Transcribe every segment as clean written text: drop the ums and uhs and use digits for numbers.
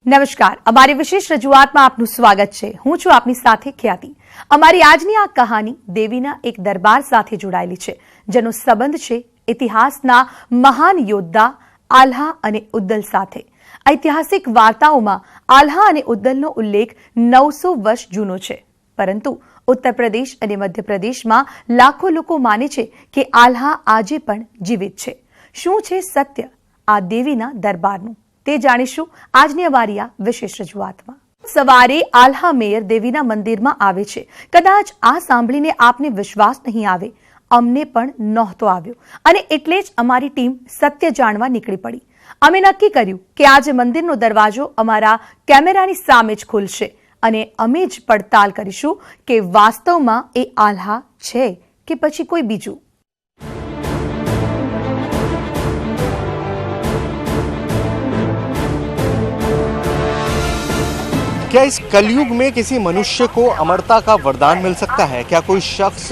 નમસ્કાર, અમારી વિશેષ રજૂઆતમાં આપનું સ્વાગત છે। હું છું આપની સાથે ખ્યાતિ। અમારી આજની આ કહાની દેવીના એક દરબાર સાથે જોડાયેલી છે, જેનો સંબંધ છે ઇતિહાસના મહાન યોદ્ધા આલ્હા અને ઉદ્દલ સાથે। ઐતિહાસિક વાર્તાઓમાં આલ્હા અને ઉદ્દલનો ઉલ્લેખ 900 વર્ષ જૂનો છે, પરંતુ ઉત્તર પ્રદેશ અને મધ્ય પ્રદેશમાં લાખો લોકો માને છે કે આલ્હા આજે પણ જીવિત છે। શું છે સત્ય આ દેવીના દરબારનું, તે જાણીશું આજની અમારી આ વિશેષ રજૂઆતમાં। સવારે આલ્હા મેયર દેવીના મંદિરમાં આવે છે। કદાચ આ સાંભળીને આપને વિશ્વાસ નહીં આવે, અમને પણ નહોતો આવ્યો, અને એટલે જ અમારી ટીમ સત્ય જાણવા નીકળી પડી। અમે નક્કી કર્યું કે આજે મંદિરનો દરવાજો અમારા કેમેરાની સામે જ ખુલશે, અને અમે જ પડતાલ કરીશું કે વાસ્તવમાં એ આલ્હા છે કે પછી કોઈ બીજું। क्या इस कलयुग में किसी मनुष्य को अमरता का वरदान मिल सकता है? क्या कोई शख्स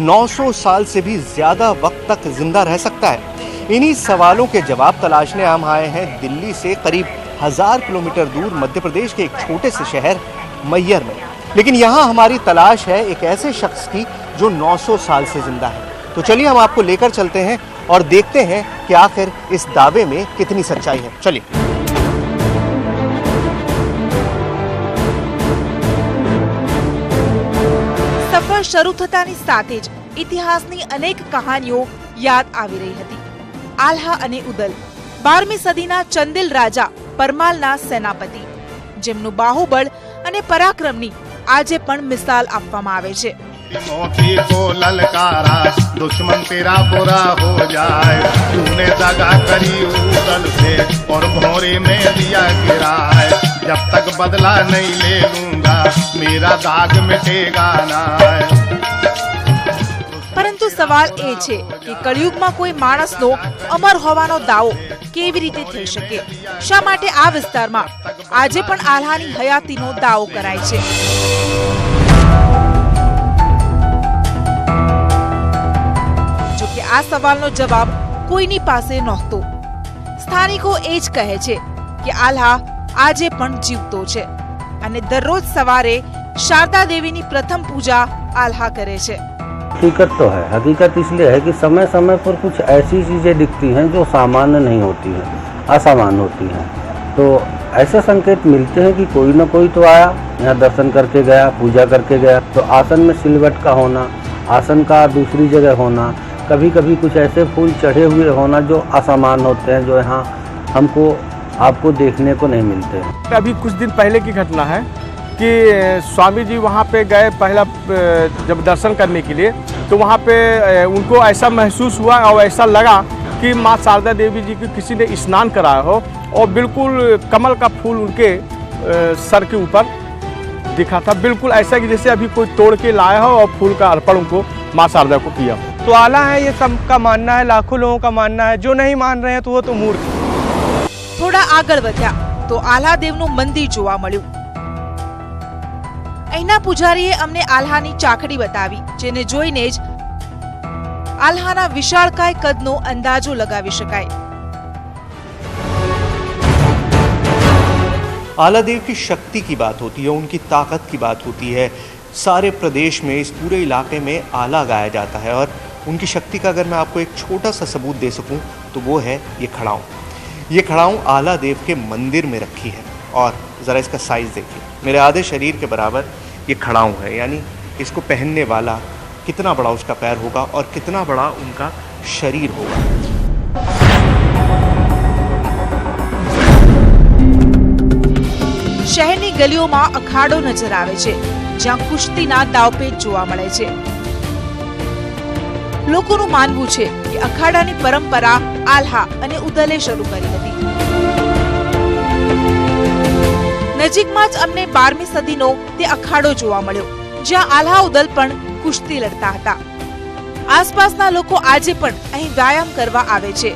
900 साल से भी ज्यादा वक्त तक जिंदा रह सकता है? इन्हीं सवालों के जवाब तलाशने हम आए हैं दिल्ली से करीब 1000 किलोमीटर दूर मध्य प्रदेश के एक छोटे से शहर मैयर में। लेकिन यहाँ हमारी तलाश है एक ऐसे शख्स की जो 900 साल से जिंदा है। तो चलिए हम आपको लेकर चलते हैं और देखते हैं कि आखिर इस दावे में कितनी सच्चाई है। चलिए। સફર શરૂ થતાની સાથે જ ઇતિહાસની અનેક કહાનીઓ યાદ આવી રહી હતી। આલ્હા અને ઉદલ 12મી સદીના ચંદેલ રાજા પરમાલના સેનાપતિ, જેમનું બાહુબળ અને પરાક્રમની આજે પણ મિસાલ આપવામાં આવે છે। को ललकारा दुश्मन तेरा बुरा हो जाए, तूने दगा करी उदल से और भौरे में दिया गिराए, जब तक बदला नहीं ले लूंगा मेरा दाग मिटेगा ना। પરંતુ સવાલ એ છે કે કળિયુગમાં કોઈ માણસનો અમર હોવાનો દાવો કેવી રીતે થઈ શકે? શા માટે આ વિસ્તારમાં આજે પણ આલ્હાની હયાતીનો દાવો કરાય છે? આ સવાલનો જવાબ કોઈની પાસે નહોતો। સ્થાનિકો એ જ કહે છે કે આલ્હા આજે પણ જીવતો છે અને દરરોજ સવારે શારदा દેવીની પ્રથમ પૂજા આલ્હા કરે છે। हकीकत तो है। हकीकत इसलिए है कि समय समय पर कुछ ऐसी चीज़ें दिखती हैं जो सामान्य नहीं होती हैं, असामान्य होती हैं। तो ऐसे संकेत मिलते हैं कि कोई ना कोई तो आया, यहाँ दर्शन करके गया, पूजा करके गया। तो आसन में सिलवट का होना, आसन का दूसरी जगह होना, कभी कभी कुछ ऐसे फूल चढ़े हुए होना जो असामान्य होते हैं, जो यहाँ हमको आपको देखने को नहीं मिलते। अभी कुछ दिन पहले की घटना है कि स्वामी जी वहाँ पे गए पहला जब दर्शन करने के लिए, तो वहाँ पे उनको ऐसा महसूस हुआ और ऐसा लगा कि माँ शारदा देवी जी की किसी ने स्नान कराया हो, और बिल्कुल कमल का फूल उनके सर के ऊपर दिखा था, बिल्कुल ऐसा कि जैसे अभी कोई तोड़ के लाया हो और फूल का अर्पण उनको माँ शारदा को किया हो। तो आला है, ये सबका मानना है, लाखों लोगों का मानना है। जो नहीं मान रहे हैं तो वो तो मूर्ख। થોડા આગળ વધ્યા તો આલ્હા દેવનું મંદિર જોવા મળ્યું। અહીંના પૂજારીએ અમને આલ્હાની ચાકડી બતાવી, જેને જોઈને જ આલ્હાના વિશાળકાય કદનો અંદાજો લગાવી શકાય। आला देव की शक्ति की बात होती है, उनकी ताकत की बात होती है। सारे प्रदेश में, इस पूरे इलाके में आला गाया जाता है, और उनकी शक्ति का अगर मैं आपको एक छोटा सा सबूत दे सकूं तो वो है ये खड़ाऊँ। ये खड़ाऊँ आला देव के मंदिर में रखी है, और ज़रा इसका साइज़ देखिए, मेरे आधे शरीर के बराबर ये खड़ाऊँ है। यानी इसको पहनने वाला कितना बड़ा उसका पैर होगा और कितना बड़ा उनका शरीर होगा। શહેરની ગલીઓમાં અખાડો નજર આવે છે, જ્યાં કુસ્તીના દાવપેચ જોવા મળે છે। લોકોનું માનવું છે કે અખાડાની પરંપરા આલ્હા અને ઉદલે શરૂ કરી હતી। નજીકમાં જ અમને 12મી સદીનો તે અખાડો જોવા મળ્યો, જ્યાં આલ્હા ઉદલ પણ કુસ્તી લડતા હતા। આસપાસના લોકો આજે પણ અહીં વ્યાયામ કરવા આવે છે,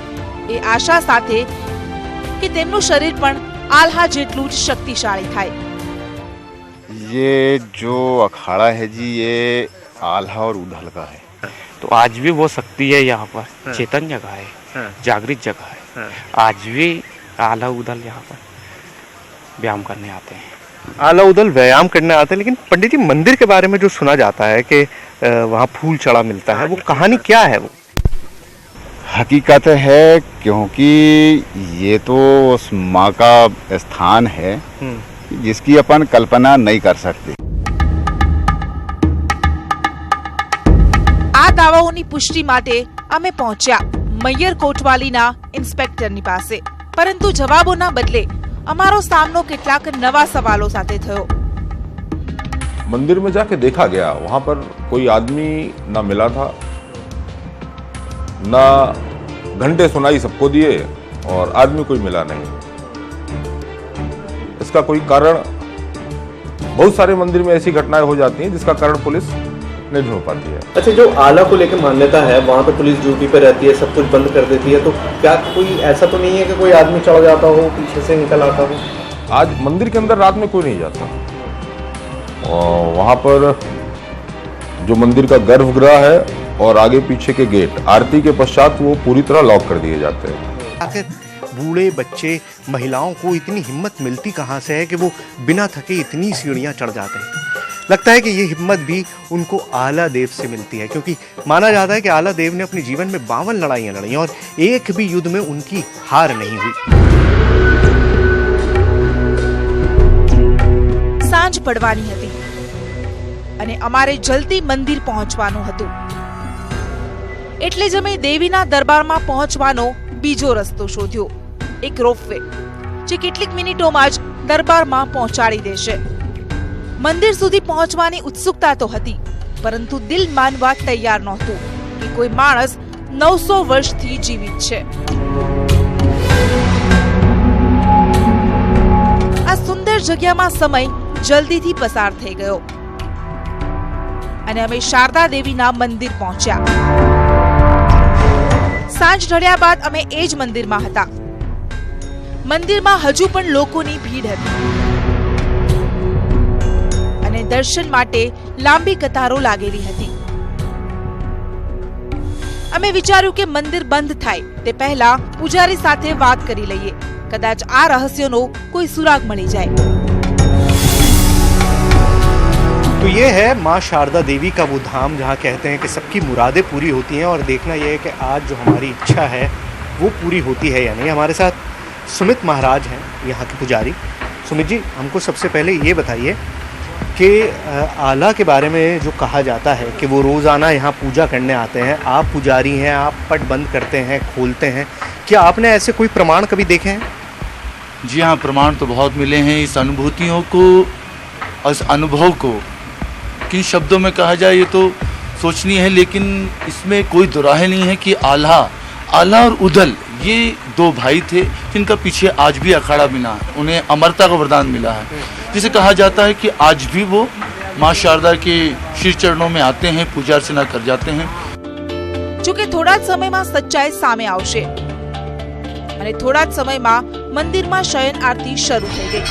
એ આશા સાથે કે તેમનું શરીર પણ आल्हा જેટલું જ શક્તિશાળી થાય। ये जो अखाड़ा है जी, ये आल्हा और उदल का है। तो आज भी वो शक्ति है यहाँ पर। चेतन जगह है, जागृत जगह है। आज भी आल्हा उदल यहाँ पर व्यायाम करने आते हैं। आला उदल व्यायाम करने आते हैं, लेकिन पंडित जी मंदिर के बारे में जो सुना जाता है कि वहाँ फूल चढ़ा मिलता है, वो कहानी क्या है? वो हकीकत है, क्योंकि ये तो उस माँ का स्थान है जिसकी अपन कल्पना नहीं कर सकते। આ દાવાઓની પુષ્ટિ માટે અમે પહોંચ્યા મૈયર કોટવાલીના ઇન્સ્પેક્ટરની પાસે, પરંતુ જવાબોના બદલે અમારો સામનો કેટલાક નવા સવાલો સાથે થયો। मंदिर में जाके देखा गया, वहां पर कोई आदमी ना मिला था, ना घंटे सुनाई सबको दिए और आदमी कोई मिला नहीं। इसका कोई कारण, बहुत सारे मंदिर में ऐसी घटनाएं हो जाती हैं जिसका कारण पुलिस नहीं ढूंढ पाती है। अच्छा, जो आला को लेकर मान्यता है, वहाँ पे पुलिस ड्यूटी पे रहती है, सब कुछ बंद कर देती है, तो क्या कोई ऐसा तो नहीं है कि कोई आदमी चढ़ जाता हो, पीछे से निकल आता हो? आज मंदिर के अंदर रात में कोई नहीं जाता, और वहाँ पर जो मंदिर का गर्भगृह है और आगे पीछे के गेट आरती के पश्चात वो पूरी तरह लॉक कर दिए जाते हैं। आखिर बूढ़े बच्चे महिलाओं को इतनी हिम्मत मिलती कहाँ से है कि वो बिना थके इतनी सीढ़ियाँ चढ़ जाते हैं? लगता है कि ये हिम्मत भी उनको आला देव से मिलती है, क्योंकि माना जाता है कि आला देव ने अपने जीवन में 52 लड़ाइयाँ लड़ी और एक भी युद्ध में उनकी हार नहीं हुई। સાંજ પડવાની હતી અને અમારે જલ્દી મંદિર પહોંચવાનું હતું, એટલે જ અમે દેવીના દરબારમાં પહોંચવાનો બીજો રસ્તો શોધ્યો, એક રોપવે જે કેટલીક મિનિટોમાં જ દરબારમાં પહોંચાડી દેશે। મંદિર સુધી પહોંચવાની ઉત્સુકતા તો હતી, પરંતુ દિલ માનવા તૈયાર નહોતું કે કોઈ માણસ 900 વર્ષથી જીવિત છે। આ સુંદર જગ્યામાં સમય જલ્દીથી પસાર થઈ ગયો અને અમે શારદા દેવીના મંદિર પહોંચ્યા। સાંજ ઢળ્યા બાદ અમે એ જ મંદિરમાં હતા। મંદિરમાં હજુ પણ લોકોની ભીડ હતી અને દર્શન માટે લાંબી કતારો લાગેલી હતી। અમે વિચાર્યું કે મંદિર બંધ થાય તે પહેલા પૂજારી સાથે વાત કરી લઈએ, કદાચ આ રહસ્યનો કોઈ સુરાગ મળી જાય। तो ये है माँ शारदा देवी का वो धाम जहाँ कहते हैं कि सबकी मुरादें पूरी होती हैं, और देखना ये है कि आज जो हमारी इच्छा है वो पूरी होती है या नहीं। हमारे साथ सुमित महाराज हैं, यहाँ के पुजारी। सुमित जी, हमको सबसे पहले ये बताइए कि आला के बारे में जो कहा जाता है कि वो रोज़ाना यहाँ पूजा करने आते हैं, आप पुजारी हैं, आप पट बंद करते हैं, खोलते हैं, क्या आपने ऐसे कोई प्रमाण कभी देखे हैं? जी हाँ, प्रमाण तो बहुत मिले हैं। इस अनुभूतियों को और इस अनुभव को किन शब्दों में कहा जाए ये तो सोचनीय है, लेकिन इसमें कोई दुराहे नहीं है कि आला और उदल ये दो भाई थे जिनका पीछे आज भी अखाड़ा मिला है, उन्हें अमरता का वरदान मिला है, जिसे कहा जाता है कि आज भी वो माँ शारदा के श्री चरणों में आते हैं, पूजा अर्चना कर जाते हैं। જોકે થોડા જ સમયમાં સચ્ચાઈ સામે આવશે અને થોડા જ સમયમાં મંદિરમાં શયન આરતી શરૂ થઈ ગઈ।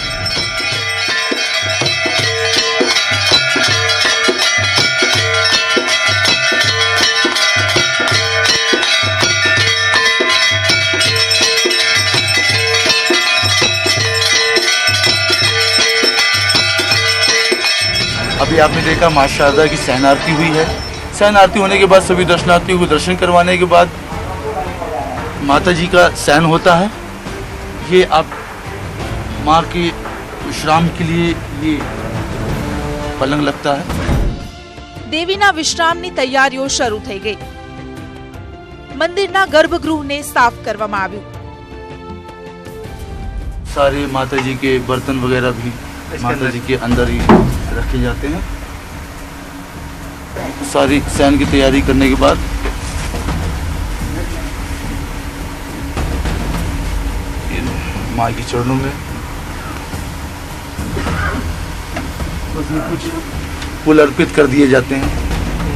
अभी आपने देखा माँ शारदा की सहन आरती हुई है। सहन आरती होने के बाद सभी दर्शनार्थियों को दर्शन करवाने के बाद माता जी का सहन होता है। ये आप माँ के विश्राम के लिए ये पलंग लगता है। દેવીના વિશ્રામની તૈયારીઓ શરૂ થઈ ગઈ। મંદિરના ગર્ભગૃહને સાફ કરવામાં આવ્યું। सारे माता जी के बर्तन वगैरह भी माता जी के अंदर ही रखे जाते हैं। सारी सहन की तैयारी करने के बाद माँ के चरणों में उसमें कुछ फूल अर्पित कर दिए जाते हैं।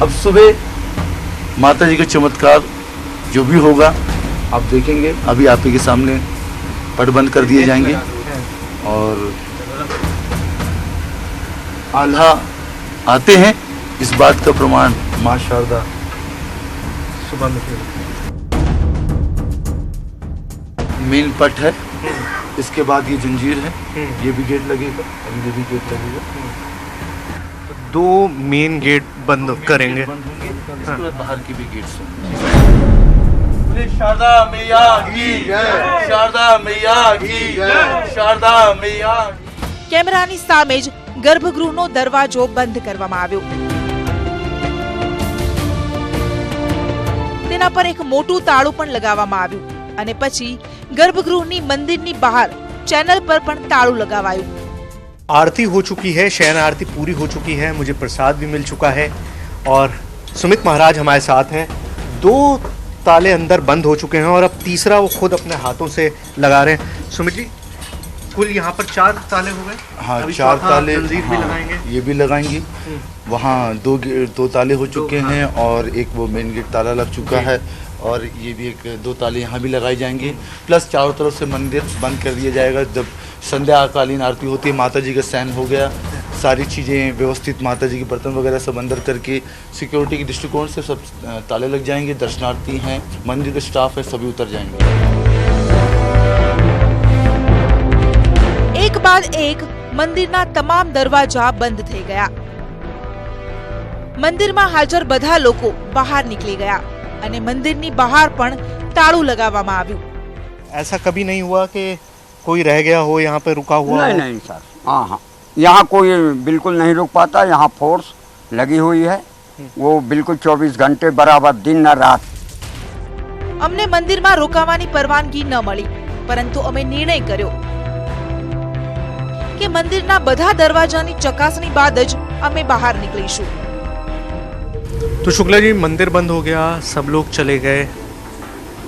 अब सुबह माता जी का चमत्कार जो भी होगा आप देखेंगे। अभी आप के सामने पट बंद कर दिए जाएंगे और आल्हा आते हैं, इस बात का प्रमाण माँ शारदा सुबह में मेन पट है इसके बाद ये जंजीर है, ये भी गेट लगेगा और ये भी गेट लगेगा। दो मेन गेट बंद करेंगे, इसके बाद बाहर की भी गेट्स होंगे। शारदा मैया की जय, शारदा मैया की जय, शारदा मैया। કેમેરાની સામે જ ગર્ભગૃહનો દરવાજો બંધ કરવામાં આવ્યો। તેના પર એક મોટું તાળું પણ લગાવવામાં આવ્યું અને પછી ગર્ભગૃહની મંદિરની બહાર ચેનલ પર પણ તાળું લગાવાયું। आरती हो चुकी है, शयन आरती पूरी हो चुकी है, मुझे प्रसाद भी मिल चुका है और सुमित महाराज हमारे साथ हैं। दो ताले अंदर बंद हो चुके हैं और अब तीसरा वो खुद अपने हाथों से लगा रहे हैं। सुमित जी, कुल यहाँ पर 4 ताले हो गए। हाँ, अभी 4 चौथा ताले जंजीर भी हाँ, लगाएंगे। ये भी लगाएंगे। वहाँ 2 ताले हो चुके हैं और एक वो मेन गेट ताला लग चुका है और ये भी 2 ताले यहाँ भी लगाए जाएंगे। प्लस चारों तरफ से मंदिर बंद कर दिया जाएगा। जब संध्याकालीन आरती होती है, माता जी का स्नान हो गया, सारी चीज़ें व्यवस्थित, माता जी के बर्तन वगैरह सब अंदर करके सिक्योरिटी के दृष्टिकोण से सब ताले लग जाएंगे। दर्शनार्थी हैं, मंदिर का स्टाफ है, सभी उतर जाएंगे। એક બાદ એક મંદિરના તમામ દરવાજા બંધ થઈ ગયા। મંદિરમાં હાજર બધા લોકો બહાર નીકળી ગયા અને મંદિરની બહાર પણ તાળું લગાવવામાં આવ્યું। ऐसा कभी नहीं हुआ कि कोई रह गया हो, यहाँ पे रुका हुआ नहीं हो? नहीं सर, हाँ हाँ, यहाँ कोई बिल्कुल नहीं रुक पाता। यहाँ फोर्स लगी हुई है, वो बिल्कुल 24 घंटे बराबर दिन न रात। અમને મંદિરમાં રોકાવાની પરવાનગી ન મળી, પરંતુ અમે નિર્ણય કર્યો કે મંદિરના બધા દરવાજાની ચકાસણી બાદ જ અમે બહાર નીકળીશું। तो शुक्ला जी, मंदिर बंद हो गया, सब लोग चले गए।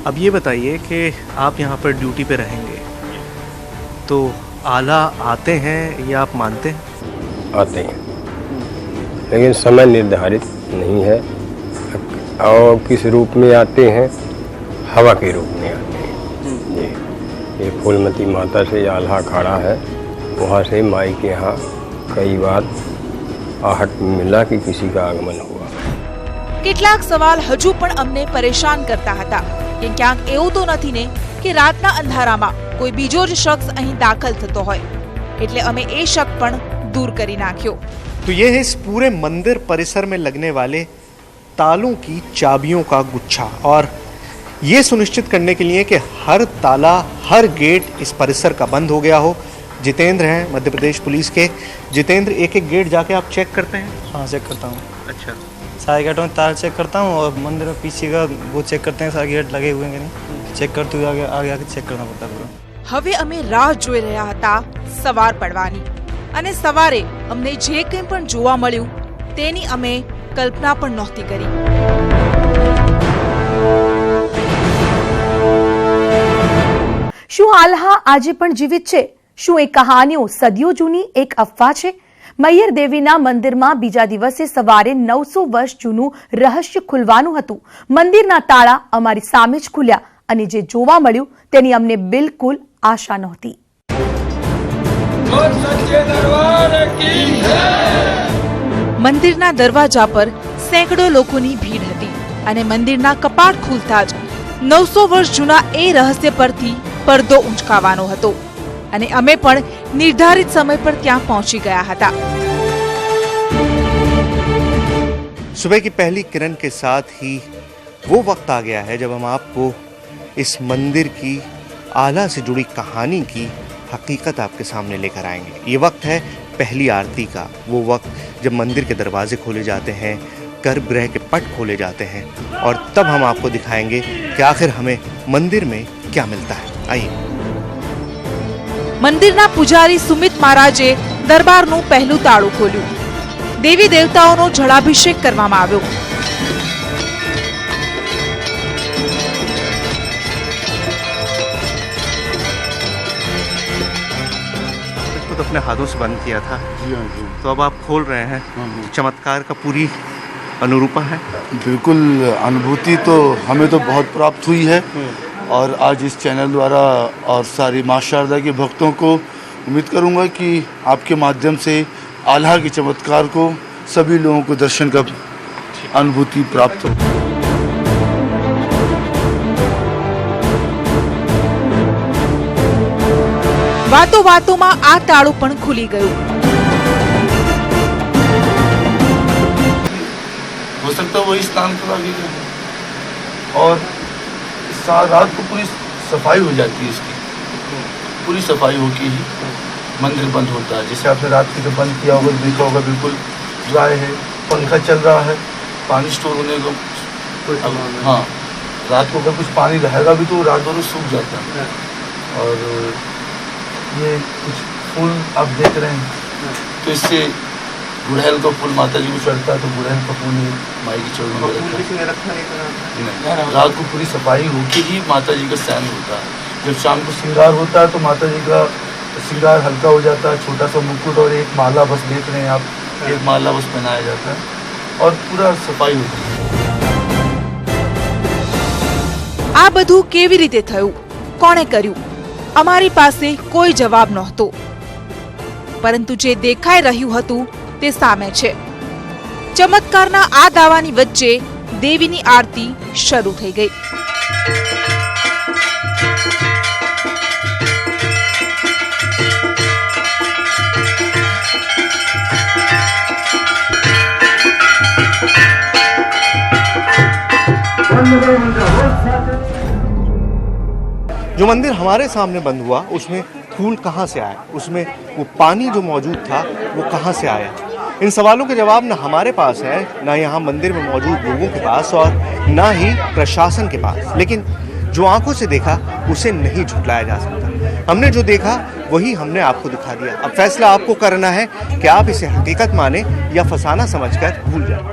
अब ये बताइए कि आप यहाँ पर ड्यूटी पे रहेंगे, तो आला आते हैं या आप मानते हैं? आते हैं, लेकिन समय निर्धारित नहीं है और किस रूप में आते हैं, हवा के रूप में आते हैं। ये फूलमती माता से आल्हा खड़ा है, वहाँ से माई के यहाँ कई बार आहट मिला कि किसी का आगमन हुआ। કેટલાક સવાલ હજુ પણ અમને પરેશાન કરતા હતા કે ક્યાંક એવું તો નથી ને કે રાતના અંધારામાં કોઈ બીજો જ શખ્સ અહીં દાખલ થતો હોય, એટલે અમે એ શક પણ દૂર કરી નાખ્યો। तो ये है इस पूरे मंदिर परिसर में लगने वाले तालों की चाबियों का गुच्छा, और ये सुनिश्चित करने के लिए कि हर ताला, हर गेट इस परिसर का बंद हो गया हो। जितेंद्र हैं मध्य प्रदेश पुलिस के। जितेंद्र, एक एक गेट जाके आप चेक करते हैं? हाँ, चेक करता हूँ। अच्छा, सारे गेटों में तार चेक करता हूँ और मंदिर में पीछे का वो चेक करते हैं, सारे गेट लगे हुए हैं कि नहीं, चेक करते हुए आगे आगे चेक करना पड़ता है पूरा। હવે અમે રાહ જોઈ રહ્યા હતા સવાર પડવાની, અને સવારે અમને જે કંઈ પણ જોવા મળ્યું તેની અમે કલ્પના પણ નહોતી કરી। શું આલ્હા આજે પણ જીવિત છે? શું એ કહાનીઓ સદીઓ જૂની એક અફવા છે? મૈયર દેવીના મંદિરમાં બીજા દિવસે સવારે 900 વર્ષ જૂનું રહસ્ય ખુલવાનું હતું। મંદિરના તાળા અમારી સામે જ ખુલ્યા અને જે જોવા મળ્યું તેની અમને બિલકુલ આશા નહોતી। મંદિરના દરવાજા પર સેંકડો લોકોની ભીડ હતી અને મંદિરના કપાટ ખુલતા જ 900 વર્ષ જૂના એ રહસ્ય પરથી પડદો ઊંચકાવાનો હતો અને અમે પણ નિર્ધારિત સમય પર ત્યાં પહોંચી ગયા હતા। सुबह की पहली किरण के साथ ही वो वक्त आ गया है जब हम आपको इस मंदिर की आला से जुड़ी कहानी की हकीकत आपके सामने लेकर आएंगे। ये वक्त है पहली आरती का, वो वक्त जब मंदिर के दरवाजे खोले जाते हैं, गर्भगृह के पट खोले जाते हैं, और तब हम आपको दिखाएंगे कि आखिर हमें मंदिर में क्या मिलता है। आइए। મંદિરના પૂજારી સુમિત મહારાજે દરબારનું પહેલું તાળું ખોલ્યું। દેવી દેવતાઓનો જળાભિષેક કરવામાં આવ્યો। इसको तो अपने हाथों से बंद किया था। जी हाँ जी। तो अब आप खोल रहे हैं, चमत्कार का पूरी अनुरूपा है। बिल्कुल, अनुभूति तो हमें तो बहुत प्राप्त हुई है और आज इस चैनल द्वारा और सारी माँ शारदा के भक्तों को उम्मीद करूँगा कि आपके माध्यम से आल्हा के चमत्कार को सभी लोगों को दर्शन का अनुभूति प्राप्त हो। વાતોમાં આ તાળું પણ ખુલી ગયું। हो सकता है वही स्नान करा गया है और रात को पूरी सफाई हो जाती है इसकी, पूरी सफाई होके ही मंदिर बंद होता है। जैसे आपने रात को बंद किया होगा, देखा होगा बिल्कुल ड्राई है, पंखा चल रहा है, पानी स्टोर होने का। हाँ, रात को अगर कुछ पानी रहेगा भी तो रात भर सूख जाता है। और ये कुछ फूल आप देख रहे हैं, तो इससे गुड़हल का फूल माता जी को चढ़ता है, तो गुड़हल का फूल माई की चरणों में रखा है। रात को पूरी सफाई होके ही माता जी का शयन होता है। जब शाम को श्रृंगार होता है तो माता जी का श्रृंगार हल्का हो जाता है, छोटा सा मुकुट और एक माला बस देख रहे हैं आप, एक माला बस पहनाया जाता है और पूरा सफाई होती है। આ બધું કેવી રીતે થયું, કોણે કર્યું? અમારી પાસે કોઈ જવાબ નહોતો, પરંતુ જે દેખાઈ રહ્યું હતું તે સામે છે। ચમત્કારના આ દાવાની વચ્ચે દેવીની આરતી શરૂ થઈ ગઈ। जो मंदिर हमारे सामने बंद हुआ उसमें फूल कहाँ से आया, उसमें वो पानी जो मौजूद था वो कहाँ से आया, इन सवालों के जवाब न हमारे पास है, न यहाँ मंदिर में मौजूद लोगों के पास और न ही प्रशासन के पास। लेकिन जो आंखों से देखा उसे नहीं झुटलाया जा सकता। हमने जो देखा वही हमने आपको दिखा दिया। अब फैसला आपको करना है कि आप इसे हकीकत माने या फसाना समझकर भूल जाए।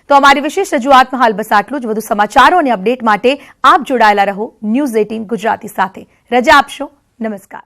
तो हमारी विशेष रजूआत में हाल बस आटલું જ। વધુ સમાચારો અને અપડેટ માટે આપ જોડાયેલા રહો ન્યૂઝ 18 ગુજરાતી સાથે। રજા આપશો। નમસ્કાર।